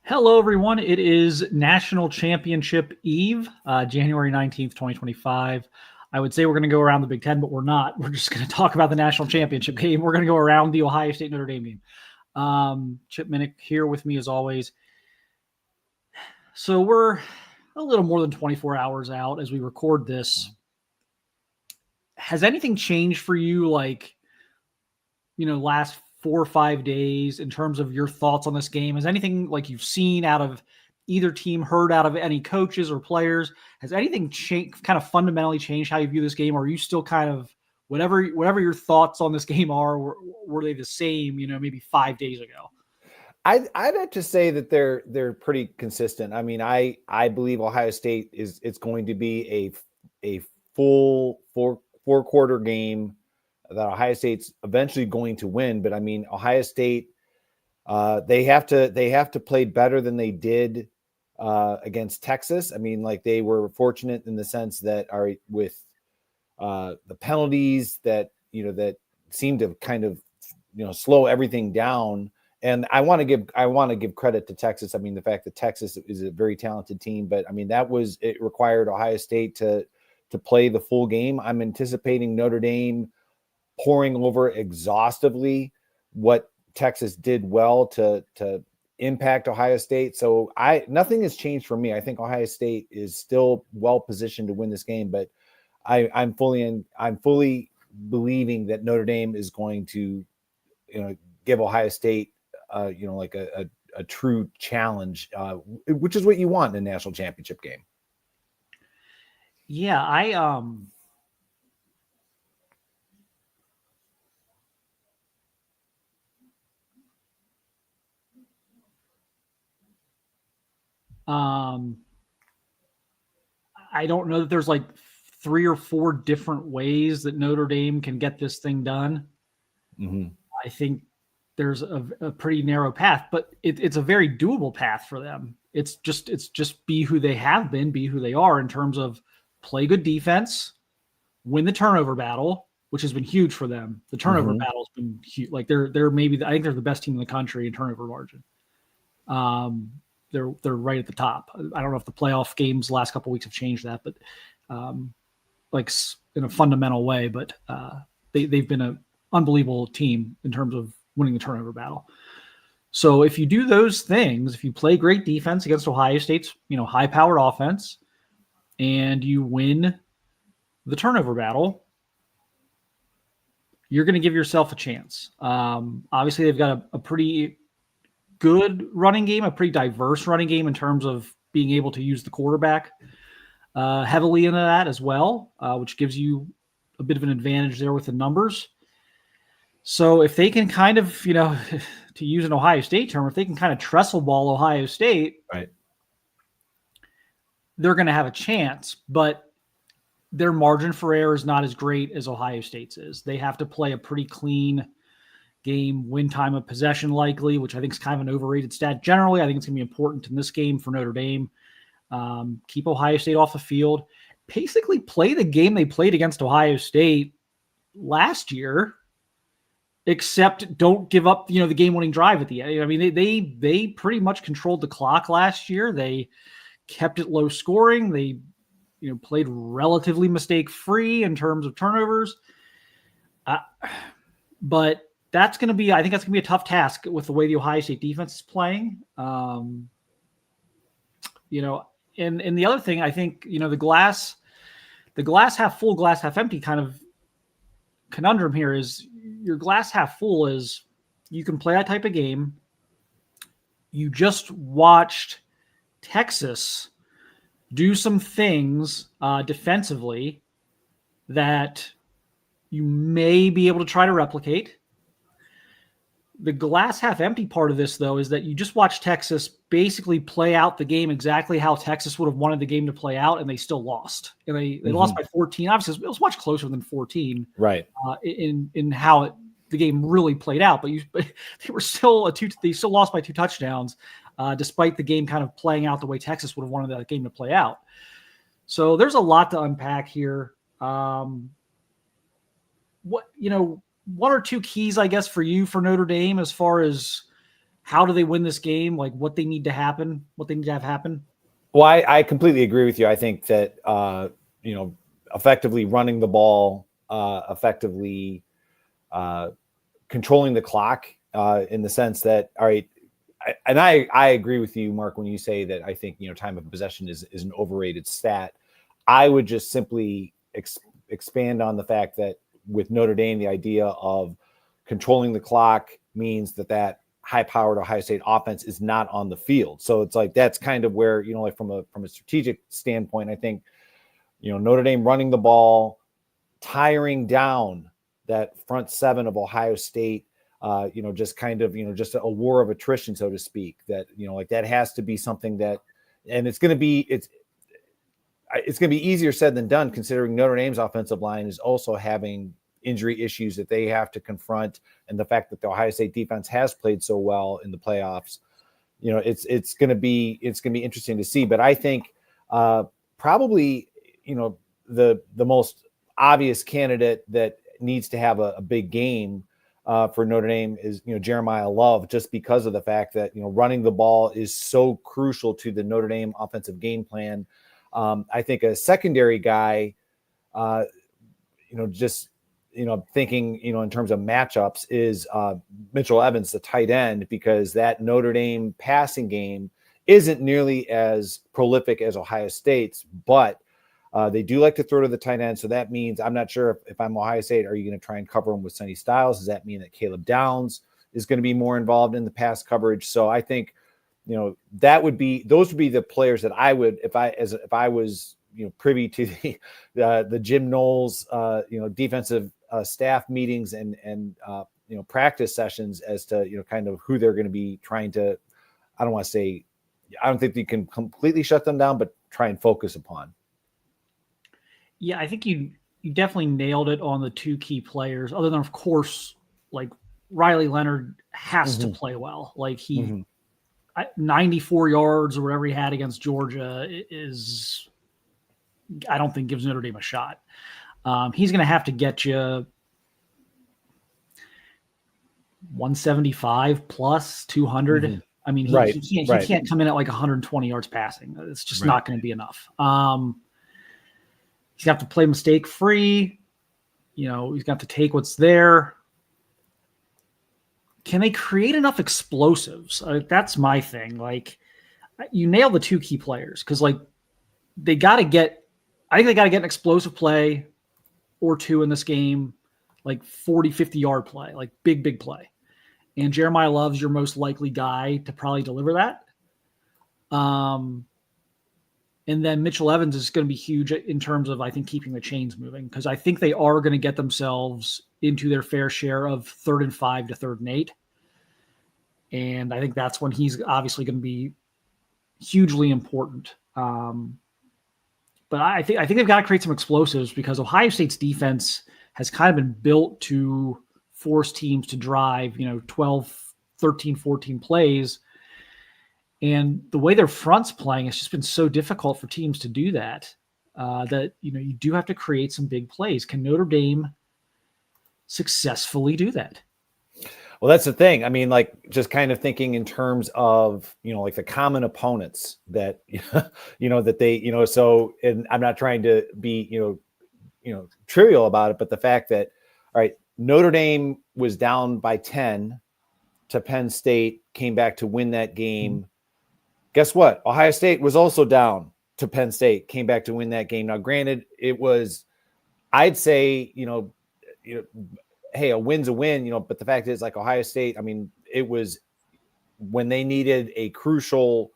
Hello, everyone. It is National Championship Eve, January 19th, 2025. I would say we're going to go around the Big Ten, but we're not. We're just going to talk about the National Championship game. We're going to go around the Ohio State Notre Dame game. Chip Minnick here with me as always. So we're a little more than 24 hours out as we record this. Has anything changed for you, last 4 or 5 days in terms of your thoughts on this game? Has anything you've seen out of either team, heard out of any coaches or players? Has anything kind of fundamentally changed how you view this game? Or are you still kind of whatever your thoughts on this game are, were they the same, maybe 5 days ago? I'd have to say that they're pretty consistent. I mean, I believe Ohio State it's going to be a full four quarter game that Ohio State's eventually going to win. But I mean, Ohio State, they have to play better than they did against Texas. I mean, they were fortunate in the sense that are with the penalties that seem to kind of slow everything down. And I want to give credit to Texas. I mean, the fact that Texas is a very talented team, but I mean it required Ohio State to play the full game. I'm anticipating Notre Dame pouring over exhaustively what Texas did well to impact Ohio State. So nothing has changed for me. I think Ohio State is still well positioned to win this game, but I'm fully believing that Notre Dame is going to give Ohio State a true challenge, which is what you want in a national championship game. Yeah, I don't know that there's 3 or 4 different ways that Notre Dame can get this thing done. Mm-hmm. I think there's a pretty narrow path, but it's a very doable path for them. It's just be who they have been, be who they are in terms of play good defense, win the turnover battle, which has been huge for them. The turnover battle has been huge. They're maybe, I think they're the best team in the country in turnover margin. They're right at the top. I don't know if the playoff games the last couple of weeks have changed that, but in a fundamental way. But they've been an unbelievable team in terms of winning the turnover battle. So if you do those things, if you play great defense against Ohio State's high-powered offense, and you win the turnover battle, you're going to give yourself a chance. Obviously, they've got a pretty good running game, a pretty diverse running game in terms of being able to use the quarterback heavily into that as well, which gives you a bit of an advantage there with the numbers. So if they can kind of, to use an Ohio State term, if they can kind of trestle ball Ohio State, right, they're going to have a chance. But their margin for error is not as great as Ohio State's is. They have to play a pretty clean game, win time of possession likely, which I think is kind of an overrated stat. Generally, I think it's going to be important in this game for Notre Dame. Keep Ohio State off the field. Basically play the game they played against Ohio State last year, except don't give up, the game-winning drive at the end. I mean, they pretty much controlled the clock last year. They kept it low scoring. They, played relatively mistake-free in terms of turnovers. But I think that's going to be a tough task with the way the Ohio State defense is playing. And the other thing, I think, the glass half full, glass half empty kind of conundrum here is your glass half full is you can play that type of game. You just watched Texas do some things defensively that you may be able to try to replicate. The glass half empty part of this, though, is that you just watch Texas basically play out the game exactly how Texas would have wanted the game to play out, and they still lost. And they lost by 14. Obviously, it was much closer than 14, right? In how the game really played out. But they were still they still lost by 2 touchdowns, despite the game kind of playing out the way Texas would have wanted that game to play out. So there's a lot to unpack here. One or two keys, I guess, for you for Notre Dame as far as how do they win this game? Like what they need to happen, what they need to have happen. Well, I completely agree with you. I think that effectively running the ball, effectively controlling the clock, in the sense that, all right, I agree with you, Mark, when you say that I think time of possession is an overrated stat. I would just simply expand on the fact that with Notre Dame, the idea of controlling the clock means that high-powered Ohio State offense is not on the field. So it's like that's kind of where like from a strategic standpoint, I think Notre Dame running the ball, tiring down that front seven of Ohio State, just kind of just a war of attrition, so to speak. That like that has to be something that, and it's going to be easier said than done, considering Notre Dame's offensive line is also having injury issues that they have to confront, and the fact that the Ohio State defense has played so well in the playoffs. It's going to be interesting to see. But I think probably the most obvious candidate that needs to have a big game for Notre Dame is Jeremiah Love, just because of the fact that running the ball is so crucial to the Notre Dame offensive game plan. I think a secondary guy, thinking, in terms of matchups, is Mitchell Evans, the tight end, because that Notre Dame passing game isn't nearly as prolific as Ohio State's, but they do like to throw to the tight end. So that means, I'm not sure if I'm Ohio State, are you going to try and cover him with Sonny Styles? Does that mean that Caleb Downs is going to be more involved in the pass coverage? So I think, those would be the players that I would, if I was, privy to the Jim Knowles, defensive staff meetings and practice sessions as to, kind of who they're going to be trying to, I don't think you can completely shut them down, but try and focus upon. Yeah, I think you definitely nailed it on the two key players, other than, of course, like Riley Leonard has to play well. Like 94 yards or whatever he had against Georgia is, I don't think gives Notre Dame a shot. He's going to have to get you 175 plus 200. I mean, he can't come in at like 120 yards passing. It's just not going to be enough. He's got to play mistake free. He's got to take what's there. Can they create enough explosives? That's my thing. Like, you nail the two key players, because like I think they got to get an explosive play or two in this game, like 40, 50 yard play, like big play. And Jeremiah Love's your most likely guy to probably deliver that. And then Mitchell Evans is going to be huge in terms of, I think, keeping the chains moving, because I think they are going to get themselves into their fair share of 3rd and 5 to 3rd and 8. And I think that's when he's obviously going to be hugely important. But I think they've got to create some explosives, because Ohio State's defense has kind of been built to force teams to drive, 12, 13, 14 plays. And the way their front's playing, it's just been so difficult for teams to do that, that, you do have to create some big plays. Can Notre Dame successfully do that? Well, that's the thing. I mean, like, just kind of thinking in terms of, like the common opponents that, that they, so, and I'm not trying to be, trivial about it, but the fact that, all right, Notre Dame was down by 10 to Penn State, came back to win that game. Guess what? Ohio State was also down to Penn State, came back to win that game. Now, granted, it was, I'd say, hey, a win's a win, but the fact is, like, Ohio State, I mean, it was when they needed a crucial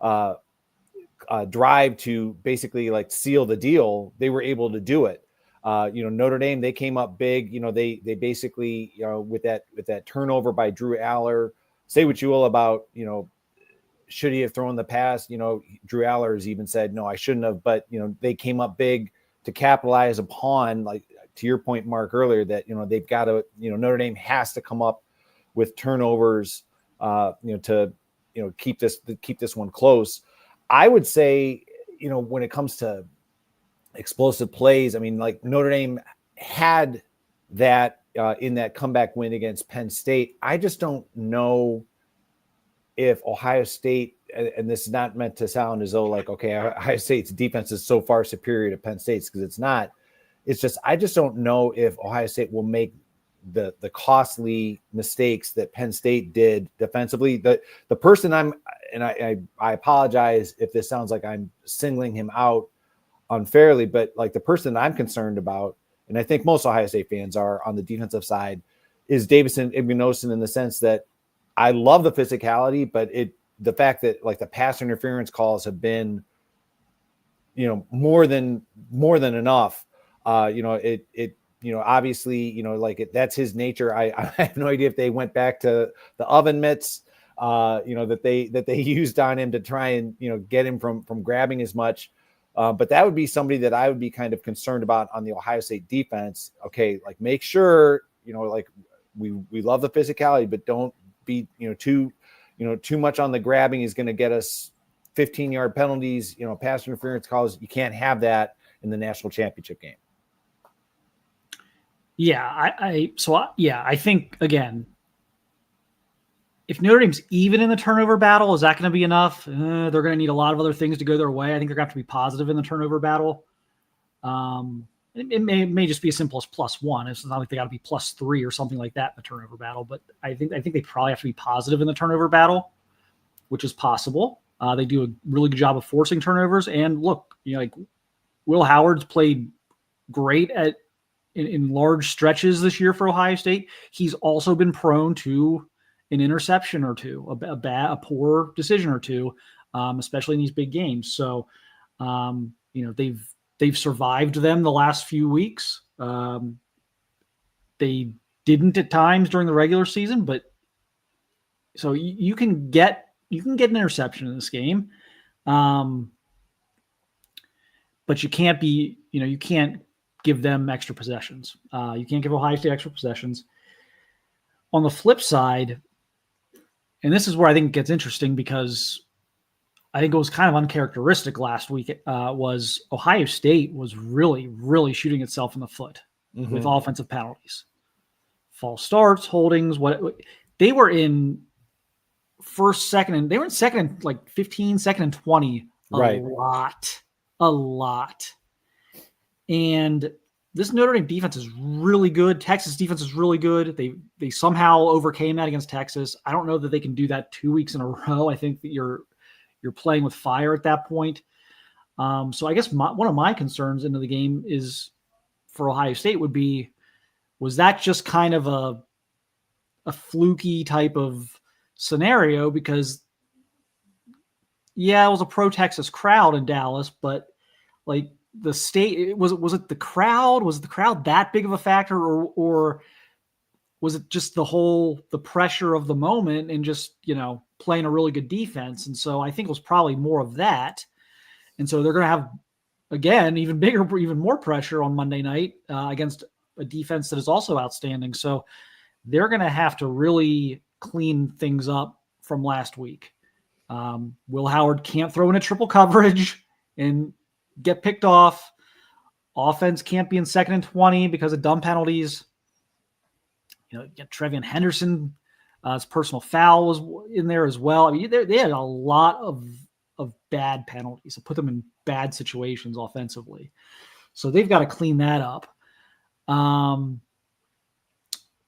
drive to basically like seal the deal, they were able to do it. Notre Dame, they came up big. They basically, with that turnover by Drew Aller, say what you will about, should he have thrown the pass? Drew Aller has even said, no, I shouldn't have. But, they came up big to capitalize upon, like, to your point, Mark, earlier, that, they've got to, Notre Dame has to come up with turnovers, to, keep this one close. I would say, when it comes to explosive plays, I mean, like, Notre Dame had that in that comeback win against Penn State. I just don't know if Ohio State, and this is not meant to sound as though like, okay, Ohio State's defense is so far superior to Penn State's, because it's not. It's just, I just don't know if Ohio State will make the costly mistakes that Penn State did defensively. The person I apologize if this sounds like I'm singling him out unfairly, but like the person I'm concerned about, and I think most Ohio State fans are on the defensive side, is Davison Igbinosun, in the sense that I love the physicality, but the fact that like the pass interference calls have been, more than enough. Obviously, that's his nature. I have no idea if they went back to the oven mitts, that they used on him to try and, get him from grabbing as much. But that would be somebody that I would be kind of concerned about on the Ohio State defense. Okay, like make sure, we love the physicality, but don't be, too much on the grabbing is going to get us 15-yard penalties, pass interference calls. You can't have that in the national championship game. Yeah, I think, again, if Notre Dame's even in the turnover battle, is that going to be enough? They're going to need a lot of other things to go their way. I think they're going to have to be positive in the turnover battle. It may just be as simple as +1. It's not like they got to be +3 or something like that in the turnover battle. But I think they probably have to be positive in the turnover battle, which is possible. They do a really good job of forcing turnovers. And look, Will Howard's played great in large stretches this year for Ohio State. He's also been prone to an interception or two, a poor decision or two, especially in these big games. So, they've survived them the last few weeks. They didn't at times during the regular season, but so you can get an interception in this game, but you can't you can't give them extra possessions. You can't give Ohio State extra possessions. On the flip side, and this is where I think it gets interesting, because I think it was kind of uncharacteristic last week, was Ohio State was really, really shooting itself in the foot with offensive penalties. False starts, holdings, they were in first, second, and they were in second and like 15, second and 20 a lot. And this Notre Dame defense is really good. Texas defense is really good. They somehow overcame that against Texas. I don't know that they can do that 2 weeks in a row. I think that you're playing with fire at that point. So I guess one of my concerns into the game is for Ohio State would be, was that just kind of a fluky type of scenario? Because it was a pro-Texas crowd in Dallas, but like the state, was it the crowd? Was the crowd that big of a factor, or was it just the pressure of the moment and just, playing a really good defense? And so I think it was probably more of that. And so they're going to have, again, even more pressure on Monday night against a defense that is also outstanding. So they're going to have to really clean things up from last week. Will Howard can't throw in a triple coverage and get picked off. Offense can't be in second and 20 because of dumb penalties. Get Trevion Henderson. His personal foul was in there as well. I mean, they had a lot of bad penalties to put them in bad situations offensively. So they've got to clean that up.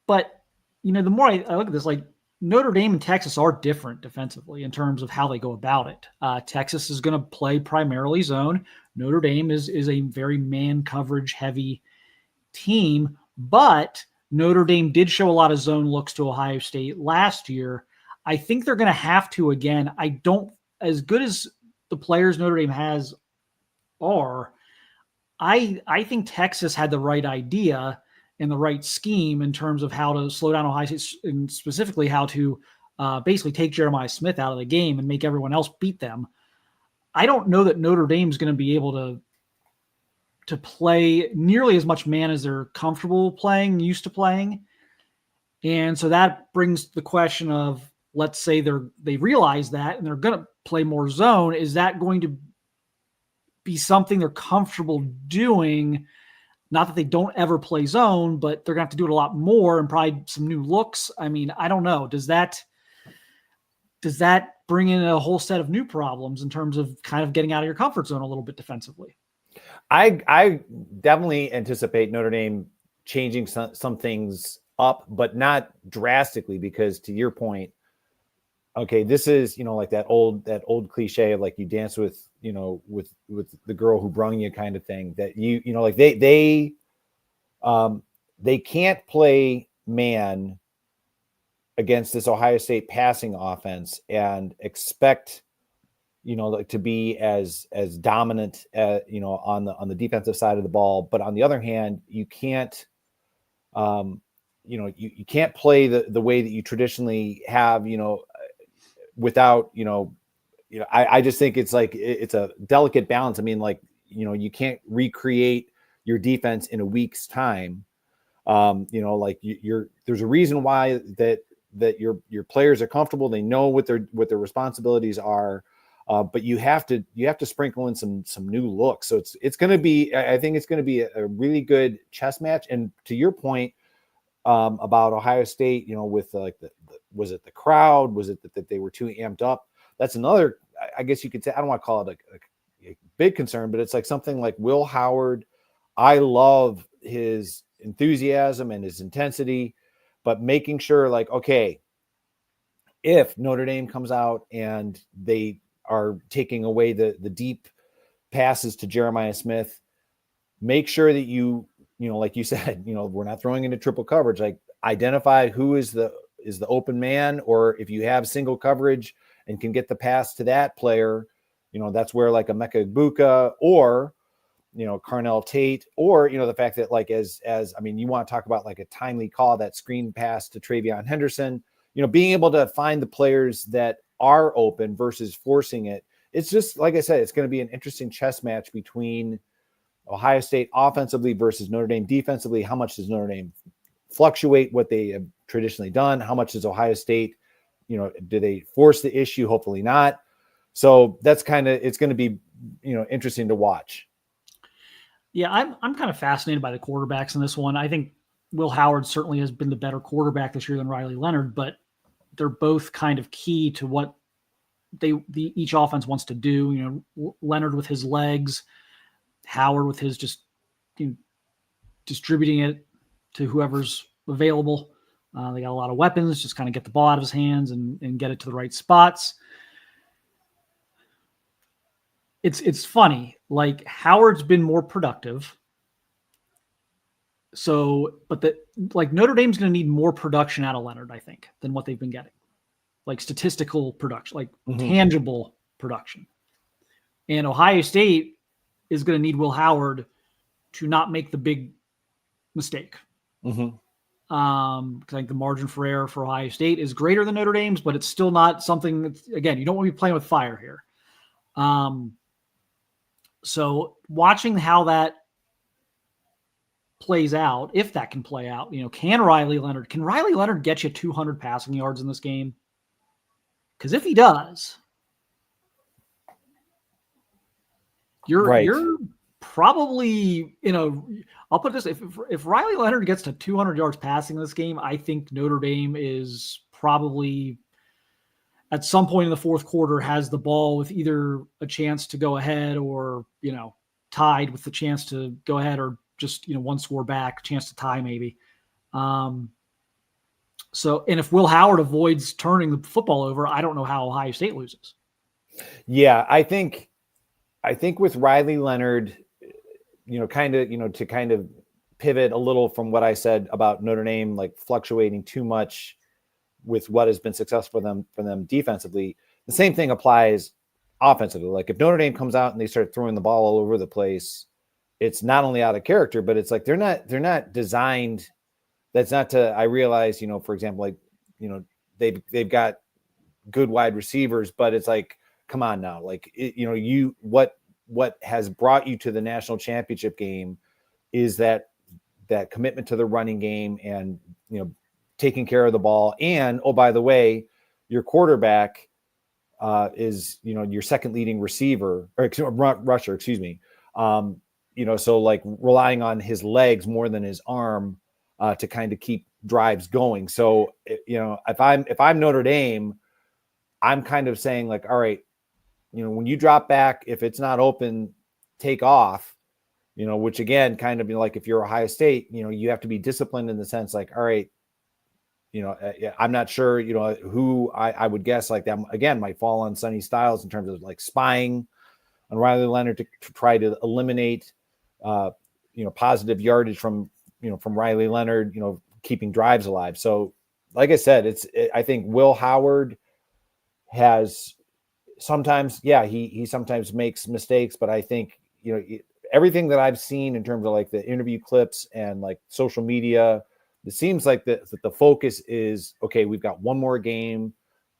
But, the more I look at this, like Notre Dame and Texas are different defensively in terms of how they go about it. Texas is going to play primarily zone. Notre Dame is a very man coverage heavy team, but Notre Dame did show a lot of zone looks to Ohio State last year. I think they're going to have to again. As good as the players Notre Dame has are, I think Texas had the right idea and the right scheme in terms of how to slow down Ohio State, and specifically how to basically take Jeremiah Smith out of the game and make everyone else beat them. I don't know that Notre Dame is going to be able to play nearly as much man as they're comfortable playing, used to playing. And so that brings the question of, let's say they realize that and they're going to play more zone. Is that going to be something they're comfortable doing? Not that they don't ever play zone, but they're going to have to do it a lot more and probably some new looks. I mean, I don't know. Does that does that bring in a whole set of new problems in terms of kind of getting out of your comfort zone a little bit defensively? I definitely anticipate Notre Dame changing some things up, but not drastically, because to your point, okay, this is, like that old cliche of like you dance with, with the girl who brung you kind of thing, that like they can't play man against this Ohio State passing offense and expect, like to be as dominant, on the defensive side of the ball. But on the other hand, you can't, you can't play the way that you traditionally have, without, I just think it's like, it's a delicate balance. I mean, like, you can't recreate your defense in a week's time. Like there's a reason why that your players are comfortable. They know what their responsibilities are. But you have to sprinkle in some new looks. So it's going to be, I think it's going to be a really good chess match. And to your point, about Ohio State, with like was it the crowd? Was it that they were too amped up? That's another, I guess you could say, I don't want to call it a big concern, but it's like something like Will Howard. I love his enthusiasm and his intensity, but making sure, like, okay, if Notre Dame comes out and they are taking away the deep passes to Jeremiah Smith, make sure that like you said, we're not throwing into triple coverage. Like, identify who is the open man, or if you have single coverage and can get the pass to that player, that's where like a Emeka Egbuka or, Carnell Tate, or, the fact that like, as I mean, you want to talk about like a timely call, that screen pass to Travion Henderson, being able to find the players that are open versus forcing it. It's just, like I said, it's going to be an interesting chess match between Ohio State offensively versus Notre Dame defensively. How much does Notre Dame fluctuate what they have traditionally done? How much does Ohio State, do they force the issue? Hopefully not. So that's it's going to be, interesting to watch. Yeah, I'm kind of fascinated by the quarterbacks in this one. I think Will Howard certainly has been the better quarterback this year than Riley Leonard, but they're both kind of key to what each offense wants to do. Leonard with his legs, Howard with his just distributing it to whoever's available. They got a lot of weapons, just kind of get the ball out of his hands and get it to the right spots. It's funny, like Howard's been more productive. So, but Notre Dame's going to need more production out of Leonard, I think, than what they've been getting. Like statistical production, like tangible production. And Ohio State is going to need Will Howard to not make the big mistake. Because I think the margin for error for Ohio State is greater than Notre Dame's, but it's still not something that's, again, you don't want to be playing with fire here. So watching how that plays out, if that can play out, can Riley Leonard get you 200 passing yards in this game? Because if he does, you're probably, I'll put this, if Riley Leonard gets to 200 yards passing in this game, I think Notre Dame is probably at some point in the fourth quarter has the ball with either a chance to go ahead or, tied with the chance to go ahead, or just, one score back, chance to tie maybe. So, and if Will Howard avoids turning the football over, I don't know how Ohio State loses. Yeah, I think with Riley Leonard, to kind of pivot a little from what I said about Notre Dame, like fluctuating too much with what has been successful for them defensively. The same thing applies offensively. Like if Notre Dame comes out and they start throwing the ball all over the place, it's not only out of character, but it's like they're not designed. That's not to, I realize, for example, like, they've got good wide receivers, but it's like, come on now. Like, what has brought you to the national championship game is that commitment to the running game and, taking care of the ball. And, oh, by the way, your quarterback is, your second leading receiver or rusher, excuse me. So like relying on his legs more than his arm to kind of keep drives going. So, if I'm Notre Dame, I'm kind of saying like, all right, when you drop back, if it's not open, take off, which again, kind of like if you're Ohio State, you have to be disciplined in the sense like, all right, I'm not sure, who I would guess like that again might fall on Sonny Styles in terms of like spying on Riley Leonard to try to eliminate, positive yardage from Riley Leonard, keeping drives alive. So, like I said, I think Will Howard has sometimes, he sometimes makes mistakes, but I think, everything that I've seen in terms of like the interview clips and like social media, it seems like that the focus is, okay, we've got one more game.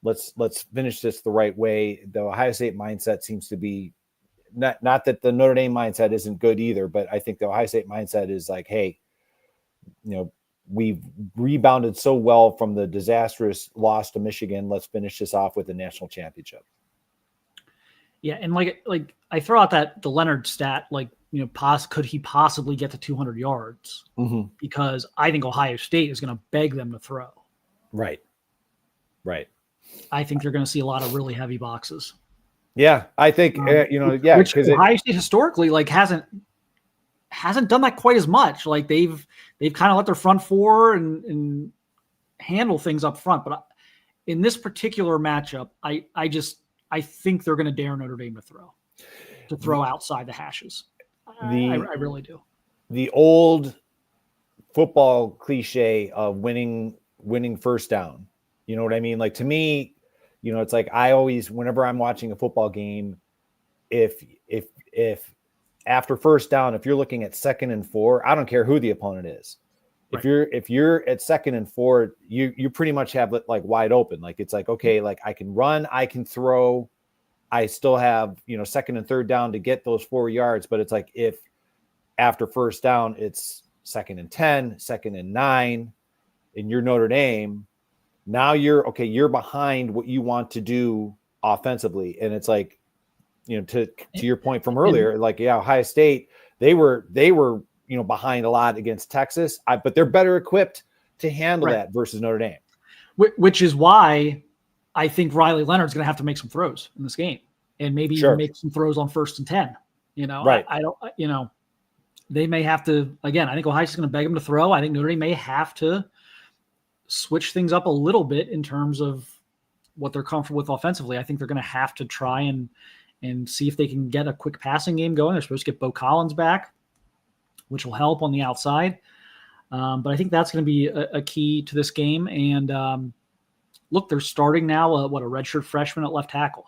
Let's finish this the right way. The Ohio State mindset seems to be not that the Notre Dame mindset isn't good either, but I think the Ohio State mindset is like, hey, we've rebounded so well from the disastrous loss to Michigan. Let's finish this off with the national championship. Yeah, and like I throw out the Leonard stat, like, could he possibly get to 200 yards? Mm-hmm. Because I think Ohio State is going to beg them to throw. Right. I think they're going to see a lot of really heavy boxes. Yeah, I think which Ohio State historically like hasn't done that quite as much. Like they've kind of let their front four and handle things up front. But in this particular matchup, I think they're going to dare Notre Dame to throw outside the hashes. I really do. The old football cliche of winning first down. You know what I mean? Like to me, it's like I always, whenever I'm watching a football game, if after first down, if you're looking at 2nd and 4, I don't care who the opponent is. Right. If you're at 2nd and 4, you pretty much have it like wide open. Like it's like, okay, like I can run, I can throw. I still have, 2nd and 3rd down to get those 4 yards. But it's like if after first down, it's 2nd and 10, 2nd and 9, and you're Notre Dame, now you're behind what you want to do offensively. And it's like, to your point from earlier, like, Ohio State, they were, behind a lot against Texas, but they're better equipped to handle that versus Notre Dame. Which is why I think Riley Leonard's going to have to make some throws in this game, and maybe even make some throws on 1st and 10. Right. I don't, they may have to, again, I think Ohio State's going to beg them to throw. I think Notre Dame may have to switch things up a little bit in terms of what they're comfortable with offensively. I think they're going to have to try and see if they can get a quick passing game going. They're supposed to get Bo Collins back, which will help on the outside. But I think that's going to be a key to this game. And look, they're starting now, a redshirt freshman at left tackle.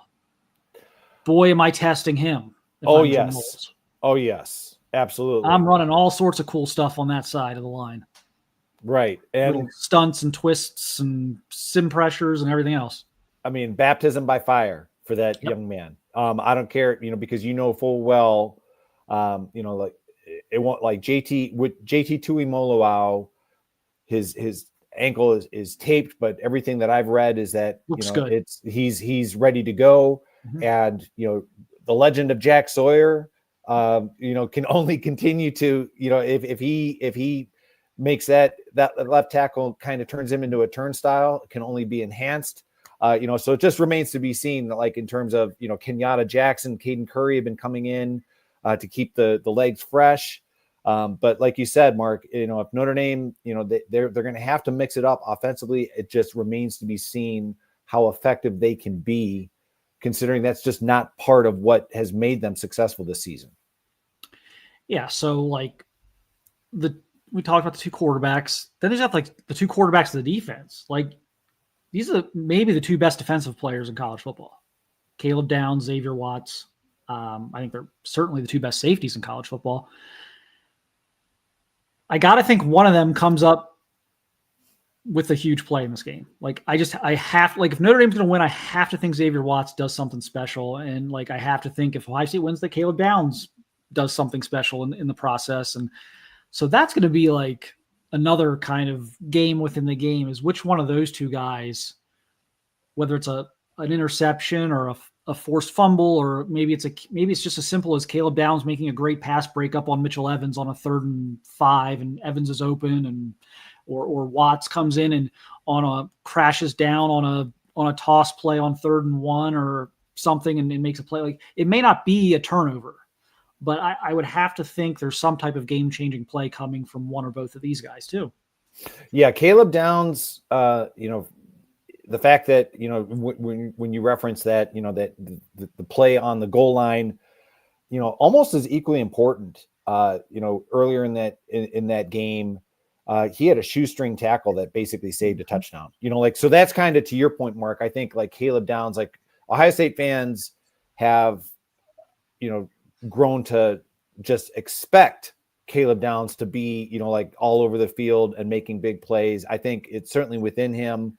Boy, am I testing him. Oh, yes. Oh, yes. Absolutely. I'm running all sorts of cool stuff on that side of the line. Right. And little stunts and twists and sim pressures and everything else. I mean, baptism by fire for that young man. I don't care, because full well, like it won't like JT Tuimoloau, his ankle is taped, but everything that I've read is that looks good. He's ready to go. Mm-hmm. And the legend of Jack Sawyer, can only continue to, if he makes that left tackle kind of turns him into a turnstile, it can only be enhanced. So it just remains to be seen, like in terms of, Kenyatta Jackson, Caden Curry have been coming in to keep the legs fresh. But like you said, Mark, if Notre Dame, they're going to have to mix it up offensively. It just remains to be seen how effective they can be, considering that's just not part of what has made them successful this season. Yeah. So like we talked about the 2 quarterbacks. Then there's like the 2 quarterbacks of the defense. Like these are maybe the 2 best defensive players in college football. Caleb Downs, Xavier Watts. I think they're certainly the 2 best safeties in college football. I got to think one of them comes up with a huge play in this game. Like if Notre Dame's going to win, I have to think Xavier Watts does something special. And like, I have to think if Ohio State wins, that Caleb Downs does something special in the process. And so that's going to be like another kind of game within the game, is which one of those 2 guys, whether it's an interception or a forced fumble, or maybe it's just as simple as Caleb Downs making a great pass breakup on Mitchell Evans on a 3rd and 5, and Evans is open, or Watts comes in and crashes down on a on a toss play on 3rd and 1 or something and makes a play. Like, it may not be a turnover, but I would have to think there's some type of game-changing play coming from one or both of these guys too. Yeah, Caleb Downs, the fact that, when you reference that, that the play on the goal line, almost is equally important. Earlier in that game, he had a shoestring tackle that basically saved a touchdown. So that's kind of to your point, Mark. I think like Caleb Downs, like Ohio State fans have, grown to just expect Caleb Downs to be, like all over the field and making big plays. I think it's certainly within him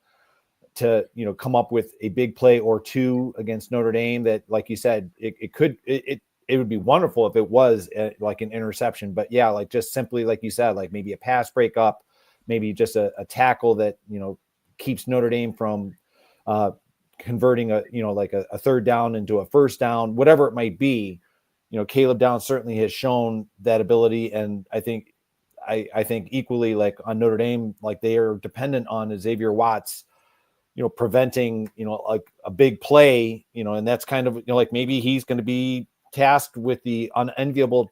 to, come up with a big play or two against Notre Dame that, like you said, it would be wonderful if it was like an interception, but yeah, like just simply, like you said, like maybe a pass breakup, maybe just a tackle that, keeps Notre Dame from converting a 3rd down into a 1st down, whatever it might be. Caleb Downs certainly has shown that ability. And I think equally, like on Notre Dame, like they are dependent on Xavier Watts, preventing, like a big play, and that's kind of, like maybe he's going to be tasked with the unenviable,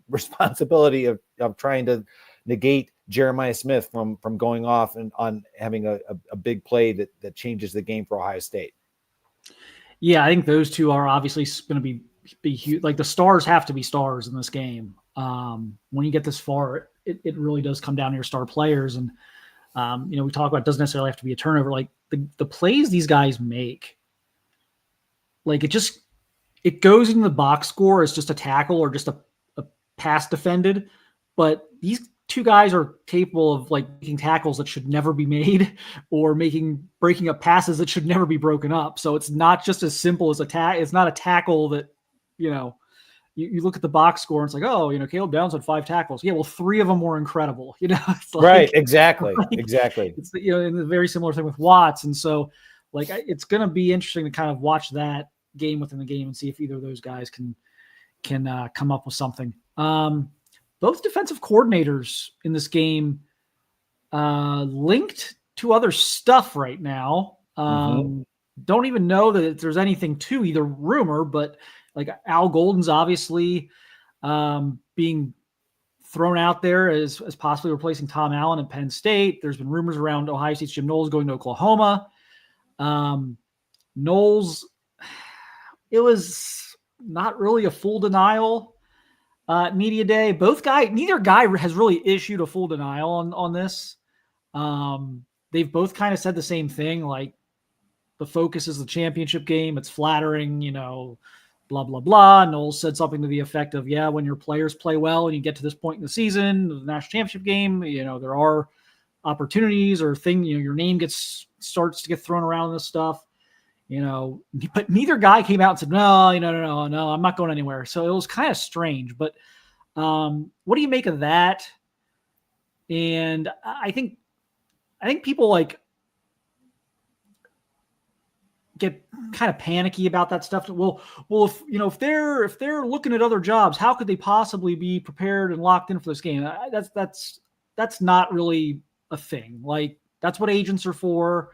responsibility of trying to negate Jeremiah Smith from going off and on having a big play that changes the game for Ohio State. Yeah, I think those two are obviously going to be huge. Like, the stars have to be stars in this game. When you get this far, it really does come down to your star players. And, we talk about it doesn't necessarily have to be a turnover. Like the plays these guys make, like it goes into the box score as just a tackle or just a pass defended. But these two guys are capable of like making tackles that should never be made or breaking up passes that should never be broken up. So it's not just as simple as it's not a tackle that, you look at the box score and it's like, oh, Caleb Downs had 5 tackles. Yeah, well, 3 of them were incredible. It's like, right, exactly, exactly. It's and a very similar thing with Watts, and so like it's going to be interesting to kind of watch that game within the game and see if either of those guys can come up with something. Both defensive coordinators in this game linked to other stuff right now. Don't even know that there's anything to either rumor, but like Al Golden's obviously being thrown out there as possibly replacing Tom Allen at Penn State. There's been rumors around Ohio State's Jim Knowles going to Oklahoma. Knowles, it was not really a full denial media day. Neither guy has really issued a full denial on this. They've both kind of said the same thing, like the focus is the championship game. It's flattering, blah, blah, blah. Knowles said something to the effect of, yeah, when your players play well and you get to this point in the season, the national championship game, there are opportunities or your name starts to get thrown around in this stuff, but neither guy came out and said, no, I'm not going anywhere. So it was kind of strange, but what do you make of that? And I think people like get kind of panicky about that stuff. Well, if they're looking at other jobs, how could they possibly be prepared and locked in for this game? That's not really a thing. Like, that's what agents are for.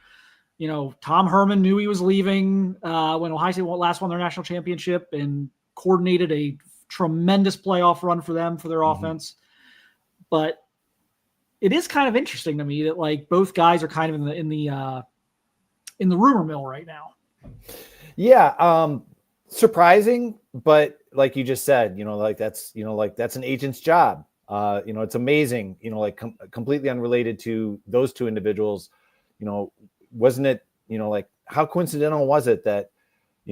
Tom Herman knew he was leaving when Ohio State last won their national championship and coordinated a tremendous playoff run for them for their offense. But it is kind of interesting to me that like both guys are kind of in the rumor mill right now. Yeah. Surprising, but like you just said, that's an agent's job. It's amazing, completely unrelated to those two individuals, wasn't it, like how coincidental was it that,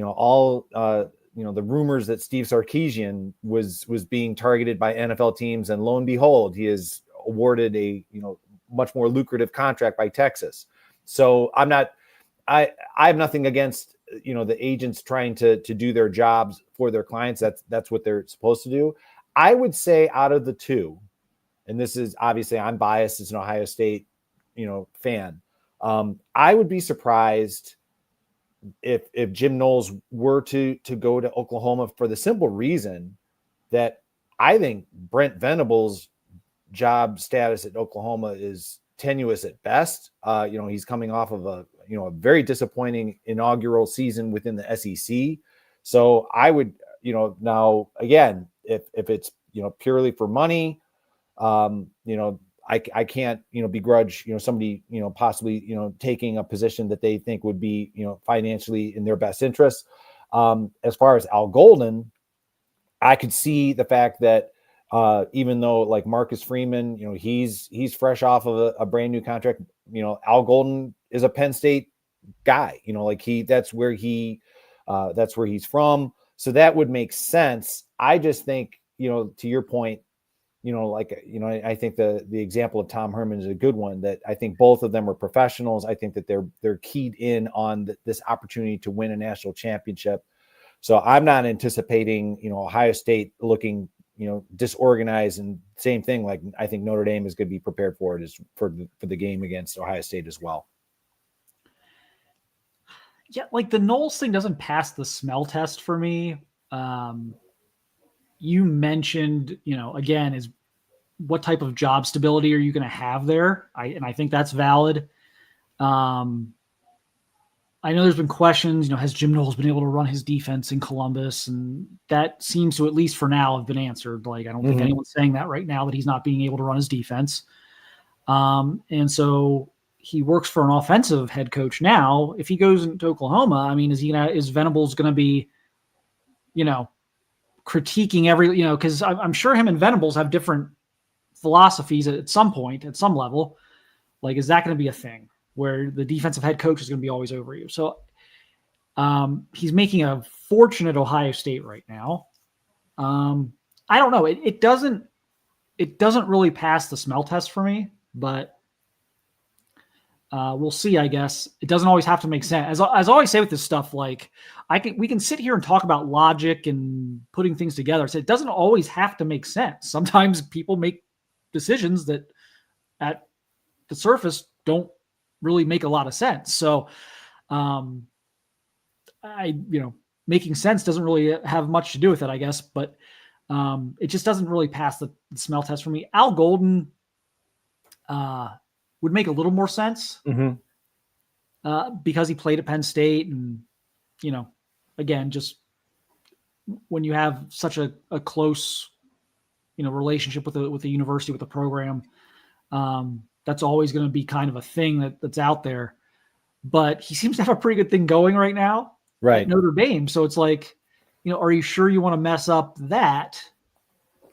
all, the rumors that Steve Sarkisian was being targeted by NFL teams, and lo and behold, he is awarded a, much more lucrative contract by Texas. So I have nothing against, the agents trying to do their jobs for their clients. That's what they're supposed to do. I would say out of the two, and this is obviously I'm biased as an Ohio State, fan. I would be surprised if Jim Knowles were to go to Oklahoma for the simple reason that I think Brent Venables' job status at Oklahoma is tenuous at best. He's coming off of a a very disappointing inaugural season within the SEC. So I would, now again, if it's, purely for money, I can't, begrudge, somebody, possibly, taking a position that they think would be, financially in their best interest. As far as Al Golden, I could see the fact that even though like Marcus Freeman, he's fresh off of a brand new contract, Al Golden is a Penn State guy, that's where he's from. So that would make sense. I just think, to your point, I think the example of Tom Herman is a good one, that I think both of them are professionals. I think that they're keyed in on this opportunity to win a national championship. So I'm not anticipating, Ohio State looking, disorganized, and same thing. Like I think Notre Dame is going to be prepared for it for the game against Ohio State as well. Yeah, like the Knowles thing doesn't pass the smell test for me. You mentioned, again, is what type of job stability are you going to have there? I think that's valid. I know there's been questions, has Jim Knowles been able to run his defense in Columbus? And that seems to, at least for now, have been answered. Like, I don't think anyone's saying that right now, that he's not being able to run his defense. And so he works for an offensive head coach now. If he goes into Oklahoma, I mean, is Venables going to be, critiquing every, because I'm sure him and Venables have different philosophies at some point, at some level. Like, is that going to be a thing where the defensive head coach is going to be always over you? So he's making a fortune at Ohio State right now. I don't know. It doesn't really pass the smell test for me, but we'll see, I guess. It doesn't always have to make sense. As I always say with this stuff, like we can sit here and talk about logic and putting things together. So it doesn't always have to make sense. Sometimes people make decisions that at the surface don't really make a lot of sense. So making sense doesn't really have much to do with it, I guess, but it just doesn't really pass the smell test for me. Al Golden would make a little more sense because he played at Penn State, and again, just when you have such a close relationship with the university, with the program, that's always going to be kind of a thing that's out there. But he seems to have a pretty good thing going right now, right, at Notre Dame. So it's like, are you sure you want to mess up that?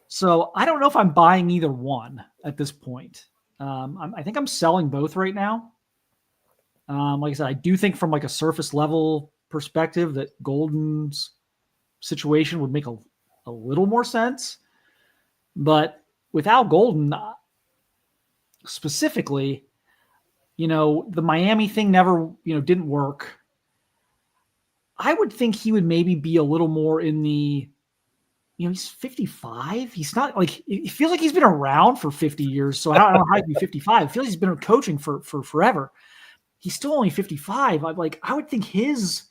So I don't know if I'm buying either one at this point. I think I'm selling both right now. Like I said, I do think from like a surface level perspective that Golden's situation would make a little more sense. But without Golden, specifically, the Miami thing never, didn't work. I would think he would maybe be a little more in the, he's 55. He's not like, it feels like he's been around for 50 years. So I don't know how he'd be 55. It feels like he's been coaching for forever. He's still only 55. I would think his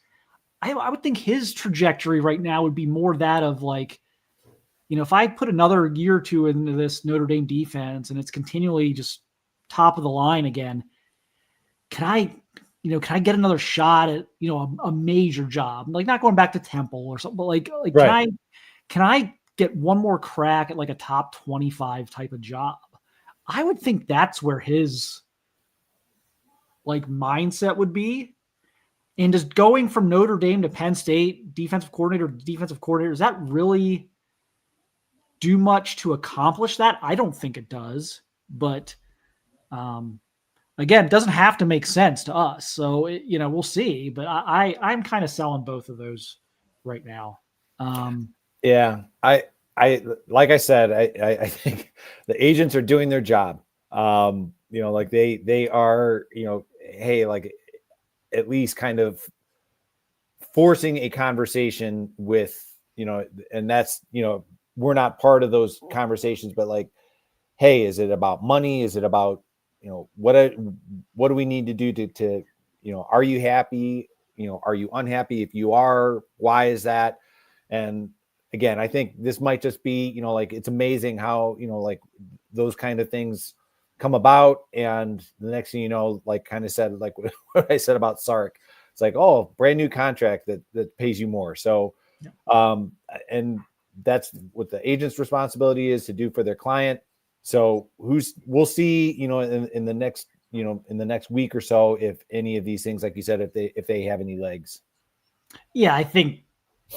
trajectory right now would be more that of like, if I put another year or two into this Notre Dame defense and it's continually just top of the line again, can I get another shot at, a major job? Like not going back to Temple or something, but like right. Can I get one more crack at like a top 25 type of job? I would think that's where his like mindset would be. And just going from Notre Dame to Penn State, defensive coordinator, does that really do much to accomplish that? I don't think it does. But again, it doesn't have to make sense to us. So, we'll see. But I'm kind of selling both of those right now. Yeah, I like I said, I think the agents are doing their job. Like they are, hey, like at least kind of forcing a conversation with, and that's, we're not part of those conversations, but like, hey, is it about money? Is it about, what do we need to do to, are you happy? Are you unhappy? If you are, why is that? And again, I think this might just be, like, it's amazing how, like those kind of things come about, and the next thing you know, like kind of said, like what I said about Sark, it's like, oh, brand new contract that pays you more. So, and that's what the agent's responsibility is to do for their client. So we'll see, in the next, in the next week or so, if any of these things, like you said, if they have any legs. Yeah, I think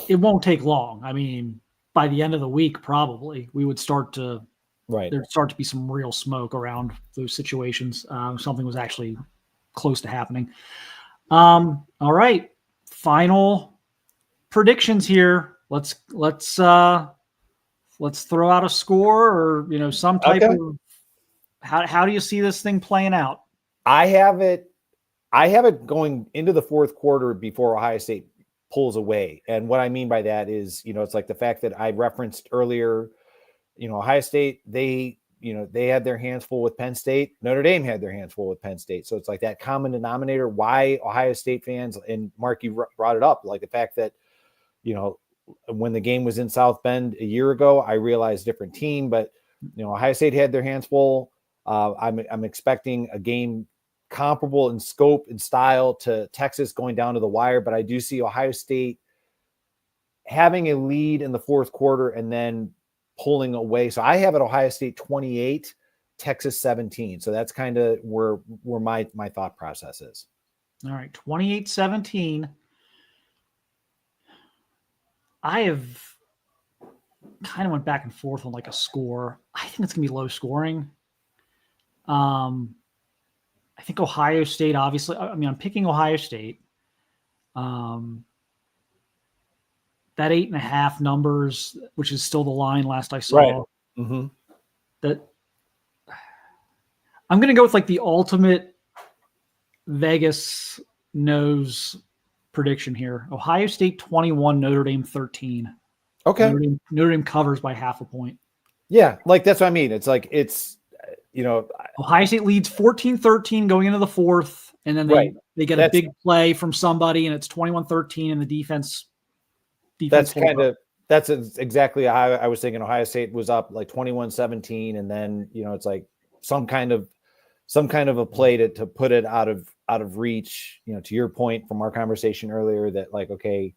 it won't take long. I mean, by the end of the week, probably we would start to, there'd start to be some real smoke around those situations. Something was actually close to happening. All right, final predictions here. Let's throw out a score, or some type of how do you see this thing playing out? I have it going into the fourth quarter before Ohio State pulls away. And what I mean by that is, it's like the fact that I referenced earlier, Ohio State, they had their hands full with Penn State. Notre Dame had their hands full with Penn State. So it's like that common denominator, why Ohio State fans, and Mark, you brought it up, like the fact that, when the game was in South Bend a year ago, I realized different team, but, Ohio State had their hands full. I'm expecting a game comparable in scope and style to Texas going down to the wire, but I do see Ohio State having a lead in the fourth quarter and then pulling away. So I have it Ohio State 28, Texas 17. So that's kind of where my thought process is. All right, 28-17. I have kind of went back and forth on like a score. I think it's gonna be low scoring. I think Ohio State, obviously. I mean, I'm picking Ohio State. That 8.5 numbers, which is still the line last I saw. Right. Mm-hmm. That I'm going to go with like the ultimate Vegas knows prediction here. Ohio State 21, Notre Dame 13. Okay. Notre Dame covers by half a point. Yeah, like that's what I mean. It's like Ohio State leads 14-13 going into the fourth, and then they get a big play from somebody, and it's 21-13, and the defense. That's exactly how I was thinking. Ohio State was up like 21-17, and then it's like some kind of a play to put it out of reach. To your point from our conversation earlier, that like, okay,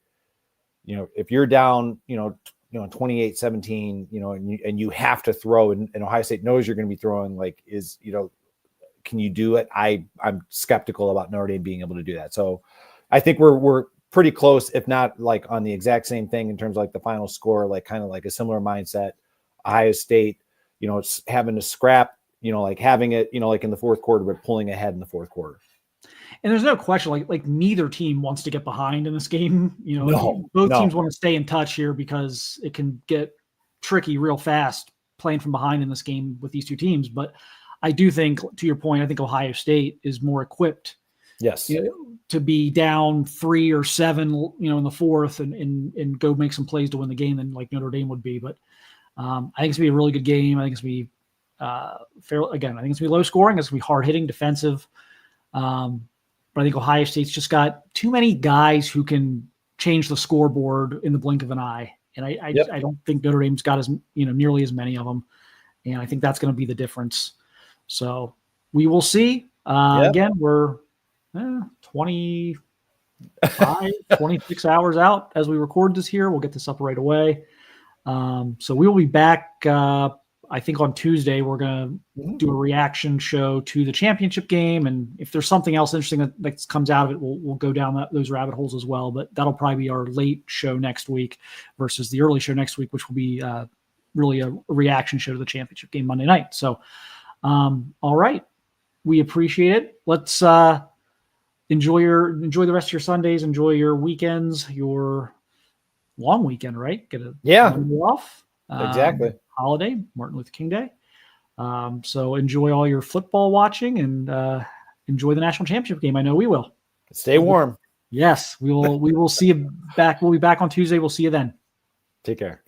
if you're down, 28-17, and you have to throw, and Ohio State knows you're going to be throwing, like, can you do it? I'm skeptical about Notre Dame being able to do that. So I think we're pretty close, if not like on the exact same thing in terms of like the final score, like kind of like a similar mindset. Ohio State, it's having to scrap, like having it, like in the fourth quarter, but pulling ahead in the fourth quarter. And there's no question, like neither team wants to get behind in this game. Both teams want to stay in touch here because it can get tricky real fast playing from behind in this game with these two teams. But I do think, to your point, I think Ohio State is more equipped. Yes. To be down 3 or 7, in the fourth and go make some plays to win the game than like Notre Dame would be. But I think it's gonna be a really good game. I think it's gonna be fair. Again, I think it's gonna be low scoring. It's gonna be hard hitting, defensive. But I think Ohio State's just got too many guys who can change the scoreboard in the blink of an eye. And I don't think Notre Dame's got as nearly as many of them. And I think that's going to be the difference. So we will see. Again, we're 26 hours out as we record this here. We'll get this up right away. So we will be back. I think on Tuesday, we're going to do a reaction show to the championship game. And if there's something else interesting that comes out of it, we'll go down those rabbit holes as well. But that'll probably be our late show next week versus the early show next week, which will be really a reaction show to the championship game Monday night. So, all right. We appreciate it. Let's enjoy the rest of your Sundays, enjoy your weekends, your long weekend, right? Get a Monday off. Exactly. Holiday, Martin Luther King Day. So enjoy all your football watching and enjoy the national championship game. I know we will. Stay warm. Yes, we will. We will see you back. We'll be back on Tuesday. We'll see you then. Take care.